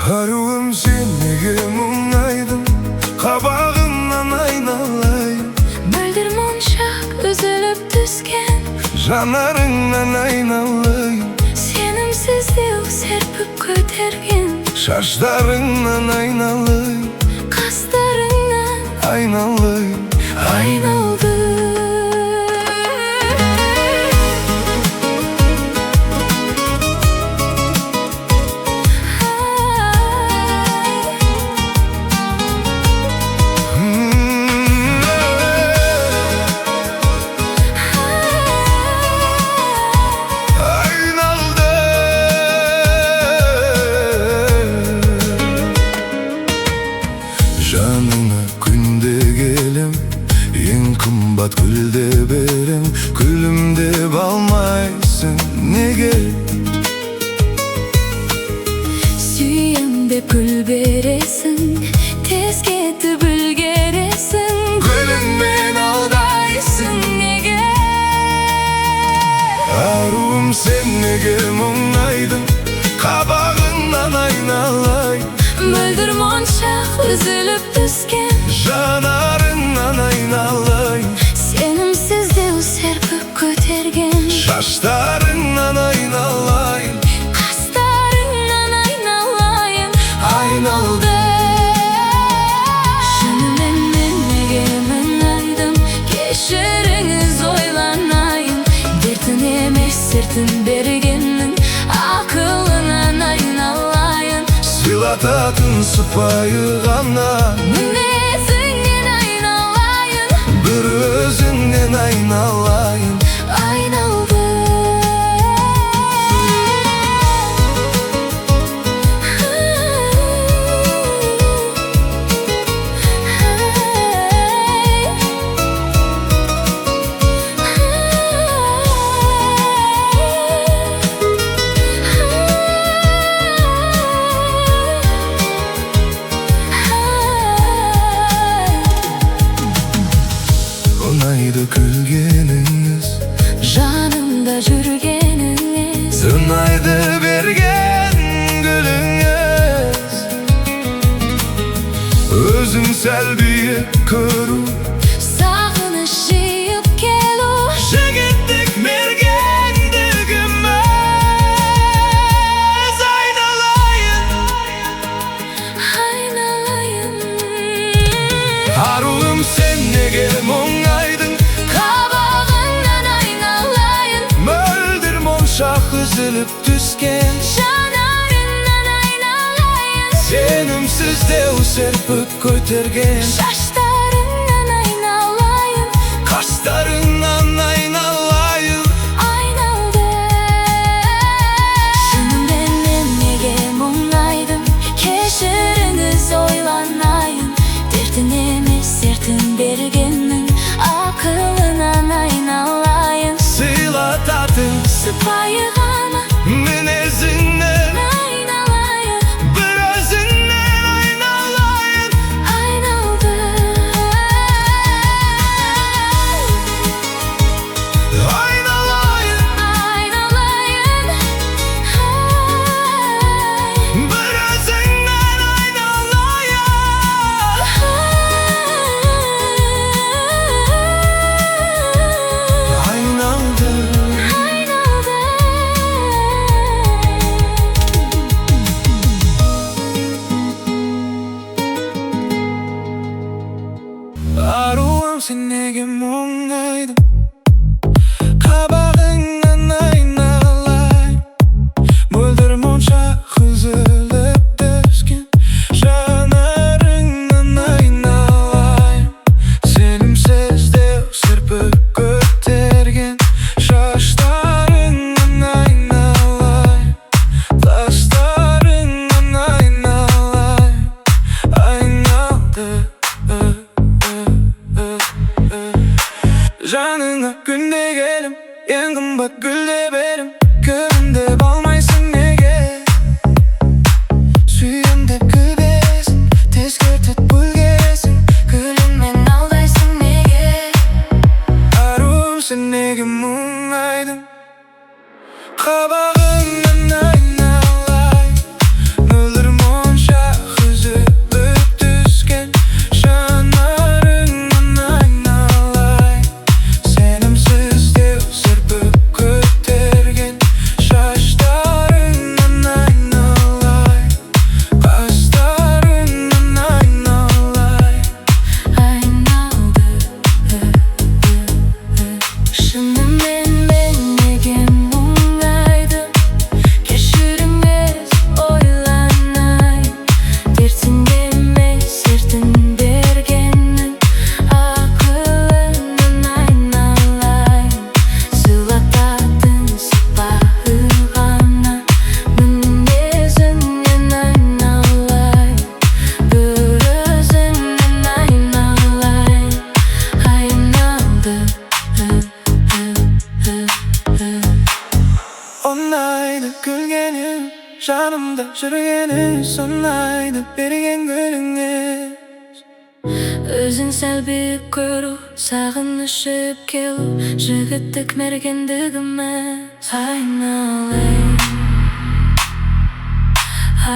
Aruğum seni muңайдың қабағыңнан айналайын. Мөлдір моншақ үзіліп түскен Жанарыңнан айналайын. Сенімсіздеу серпіп көтерген Шаштарыңнан айналайын. Қастарыңнан Айналайын. айналды. Жаныңа күнде келем, ең қымбат гүлде берем. Күлімдеп алмайсың неге? Сүйем деп гүл бересің, тез кетіп үлгересің. Гүліңмен алдайсың неге? Аруым сен неге мұңайдың, қабағыңнан айналайын. Мөлдір моншақ үзіліп түскен Жанарыңнан айналайын. Сенімсіздеу серпіп көтерген Шаштарыңнан айналайын. Қастарыңнан айналайын. Айналды. Шынымен мен неге мұңайдым, кешіріңіз ойланайын. Дертін емес сертін бергеннің ақылынан айналайын. Сыйлататын сыпайы ғана Мінезіңнен айналайын. бір өзіңнен айналайын. Айналды. Ұнайды күлгеніңіз, Жанымда жүргеніңіз, ұнайды берген гүліңіз. Өзің сәл биік көру, сағыныш жиып келу. жігіттік мергендігіміз. Айналайын. Айналайын. Аруым сен неге мұңайдың, Қабағыңнан айналайын. мөлдір моншақ үзіліп түскен Жанарыңнан айналайын. сенімсіздеу серпіп көтерген Шаштарыңнан айналайын. қастарыңнан айналайын. Айналды. Шынымен мен неге мұңайдым, кешіріңіз ойланайын. Дертін емес сертін бергеннің ақылынан айналайын. Сыйлататын Сыпайы ғана мінезіңнен айналайын. бір өзіңнен айналайын. Айналды. жүргені сонайды берген гүліңе. Өзің сәл биік көру, сағынышып келу, жігіттік мергендігіміз. Айналайын,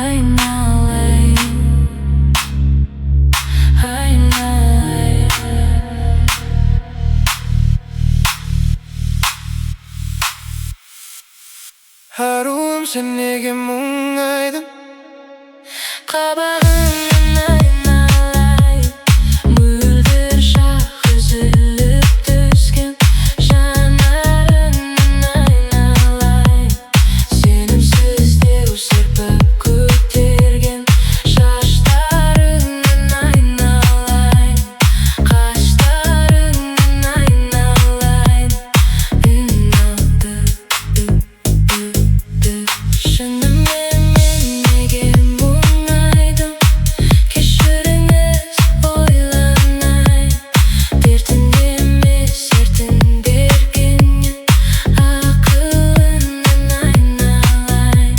айналайын, айналайын. Аруым, сен неге мұңайдың? Қабағыңнан айналайын, мөлдір шақ үзіліп түскен жанарыңнан айналайын. Сенімсіз деу серпіп көтерген шаштарыңнан айналайын, қаштарыңнан айналайын. Үн алды, шынымен мен неге мұңайдым? Кешіріңіз ойланайын, дертін емес сертін бергеннен ақылынан айналайын.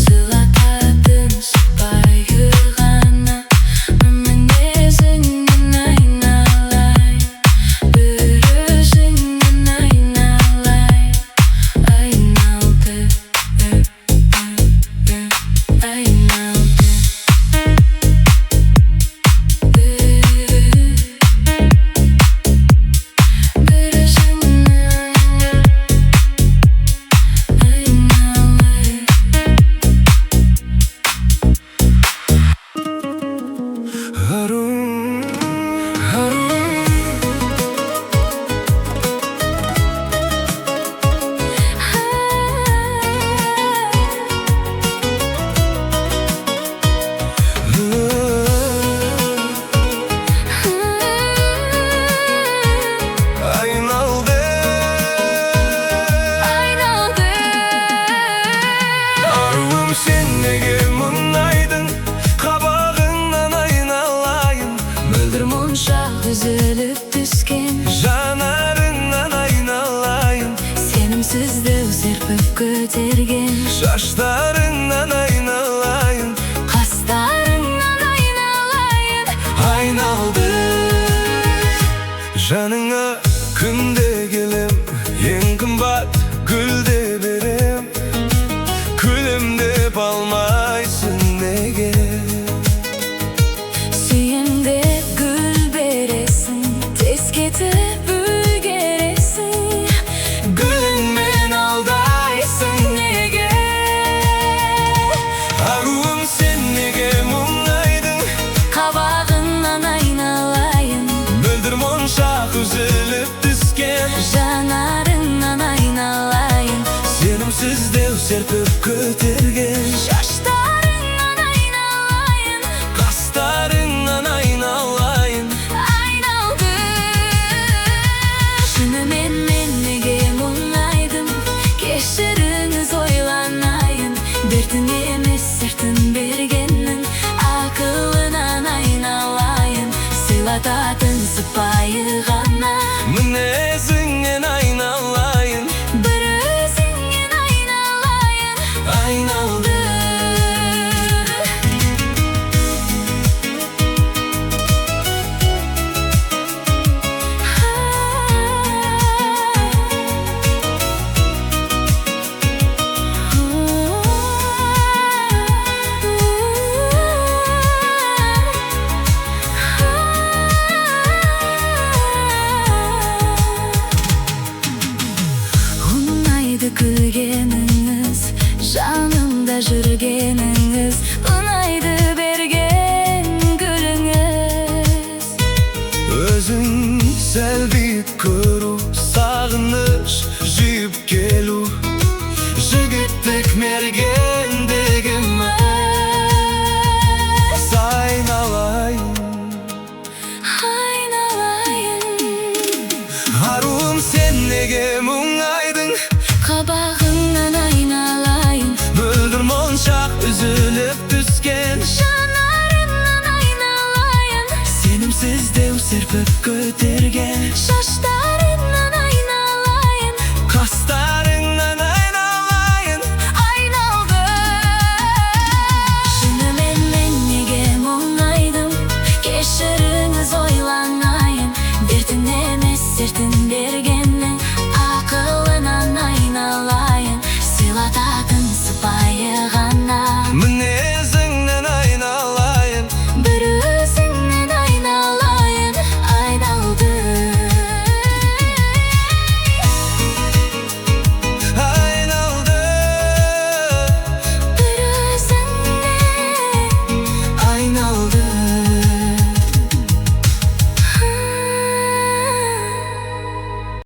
Сыйлататын сыпайы ғана мінезіңнен айналайын, бір өзіңнен айналайын. Айналды, айналды, бір өзіңнен айналайын. Аруым, айналды. Аруым, сен неге мұңайдың? Қабағыңнан айналайын, Мөлдір моншақ үзіліп түскен жанарыңнан айналайын. сенімсізді серпіп көтерген Шаштарыңнан айналайын, қастарыңнан айналайын. айналды. Жаныңа күнде келем, ең қымбат гүлде берем. Күлім деп алмайсың неге? Сүйемде гүл бересің, тез кетіп үлгересің. Гүліңмен алдайсың неге? Аруым, сен неге мұңайдың? Қабағыңнан айналайын, Мөлдір моншақ үзіліп түскен жанарыңнан айналайын. сенімсіздеу серпіп көтерген Шаштарыңнан айналайын, қастарыңнан айналайын. айналды. Шынымен мен неге мұңайдым? Кешіріңіз ойланайын, дертін емес сертін бергеннің ақылынан айналайын. Сыйлататын сыпайы ғана Мінезіңнен айналайын, бір өзіңнен айналайын. айналды. Ұнайды күлгеніңіз, жанымда жүргеніңіз, ұнайды берген гүліңіз. Өзің сәл биік көру, сағыныш жиып келу, жігіттік мергендігіміз. Айналайын, Айналайын, аруым, сен неге мұңайдың? қабағыңнан айналайын, Мөлдір моншақ үзіліп түскен жанарыңнан айналайын. сенімсіздеу серпіп көтерген Шаштарыңнан